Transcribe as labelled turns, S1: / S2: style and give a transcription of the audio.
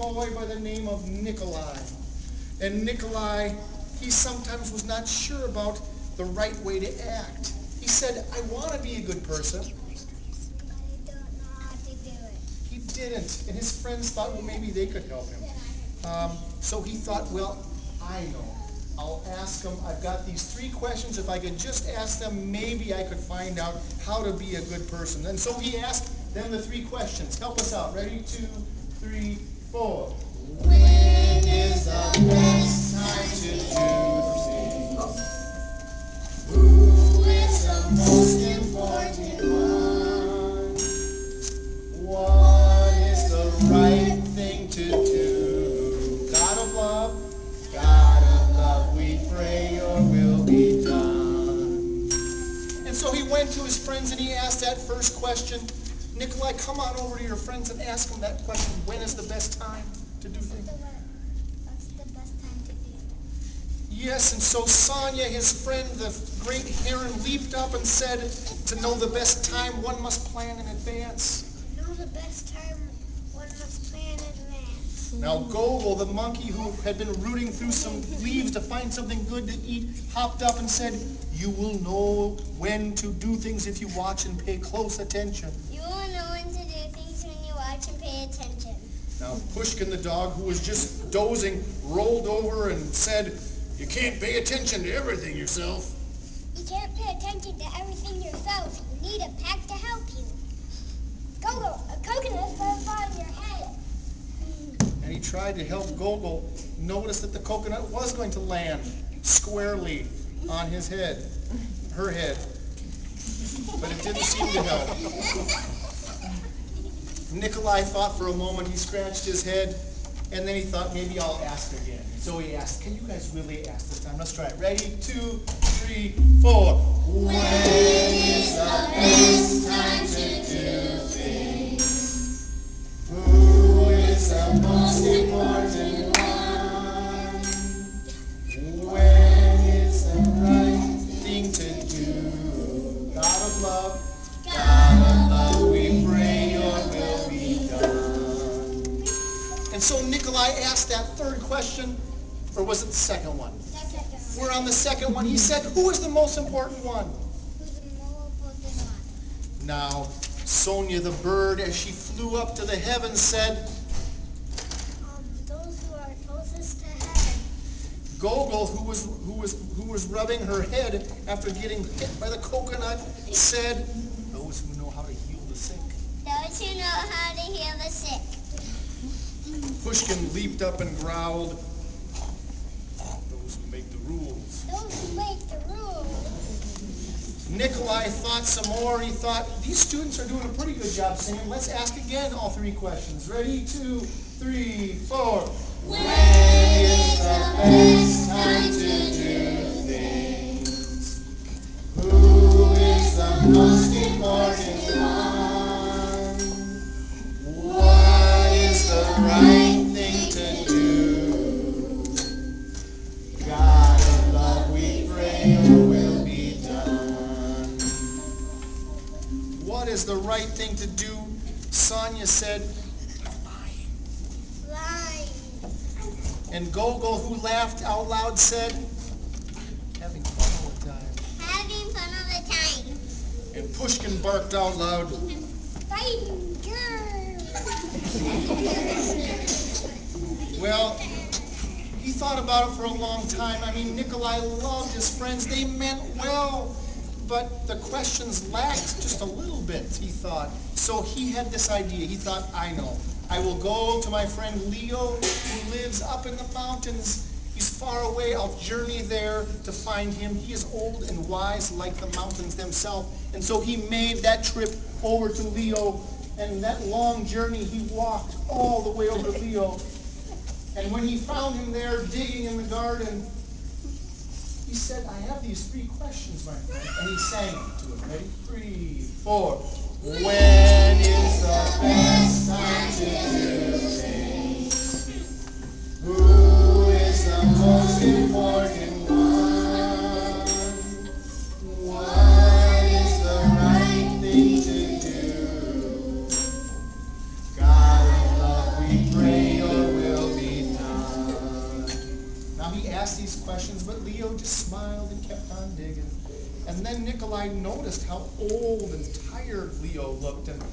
S1: boy by the name of Nikolai. And Nikolai, he sometimes was not sure about the right way to act. He said, I want to be a good person.
S2: But I don't know how to do it.
S1: He didn't. And his friends thought, well, maybe they could help him. So he thought, well, I know. I'll ask them. I've got these 3 questions. If I could just ask them, maybe I could find out how to be a good person. And so he asked them the 3 questions. Help us out. Ready? 2, 3, 4. When is the best time to do things? Who is the most important one? What is the right thing to do? God of love, we pray your will be done. And so he went to his friends and he asked that first question. Nikolai, come on over to your friends and ask them that question. When is the best time to do things?
S2: What's the best time to do it?
S1: Yes, and so Sonia, his friend, the great heron, leaped up and said, to know the best time, one must plan in advance.
S2: To know the best time, one must plan in advance.
S1: Now Gogol, the monkey who had been rooting through some leaves to find something good to eat, hopped up and said, you will know when to do things if you watch and pay close attention.
S2: You will know when to do things when you watch and pay attention.
S1: Now Pushkin, the dog, who was just dozing, rolled over and said, you can't pay attention to everything yourself.
S2: You can't pay attention to everything yourself. You need a pack to help you. Go, a coconut's going to fall on your head.
S1: And he tried to help Gogol notice that the coconut was going to land squarely on his head, her head. But it didn't seem to help. Nikolai thought for a moment, he scratched his head, and then he thought, maybe I'll ask again. So he asked, can you guys really ask this time? Let's try it. Ready? 2, 3, 4. When is the best time to do things? Who is the most important one? When is the right thing to do? God of love, we pray your will be done. And so Nikolai asked that 3rd question, or was it the 2nd one? We're on the 2nd one. He said, who is the most important one?
S2: Who's the more important one?
S1: Now, Sonia the bird, as she flew up to the heavens, said,
S2: Those who are closest to heaven.
S1: Gogol, who was rubbing her head after getting hit by the coconut, said, those who know how to heal the sick.
S2: Those who know how to heal the sick.
S1: Pushkin leaped up and growled, those who make the rules.
S2: Those who make the rules.
S1: Nikolai thought some more. He thought, these students are doing a pretty good job singing. Let's ask again all 3 questions. Ready? 2, 3, 4. When is the best time to do things? Who is the most important one? What is the right thing to do? God of love, we pray your will be done. What is the right thing to do? Sonia said,
S2: Lying.
S1: and Gogol, who laughed out loud, said, having fun all the time.
S2: Having fun all the time.
S1: And Pushkin barked out loud,
S2: Fighting girls.
S1: well, he thought about it for a long time. I mean, Nikolai loved his friends. They meant well. But the questions lacked just a little bit, he thought. So he had this idea. He thought, I know. I will go to my friend Leo, who lives up in the mountains. He's far away. I'll journey there to find him. He is old and wise like the mountains themselves. And so he made that trip over to Leo. And that long journey, he walked all the way over to Leo. And when he found him there digging in the garden, he said, I have these 3 questions, my friend. And he sang them to him. Ready? 3, 4. When is the best time to do things? Who is the most important one? What is the right thing to do? God of love, we pray your will. Bobby asked these questions, but Leo just smiled and kept on digging. And then Nikolai noticed how old and tired Leo looked, and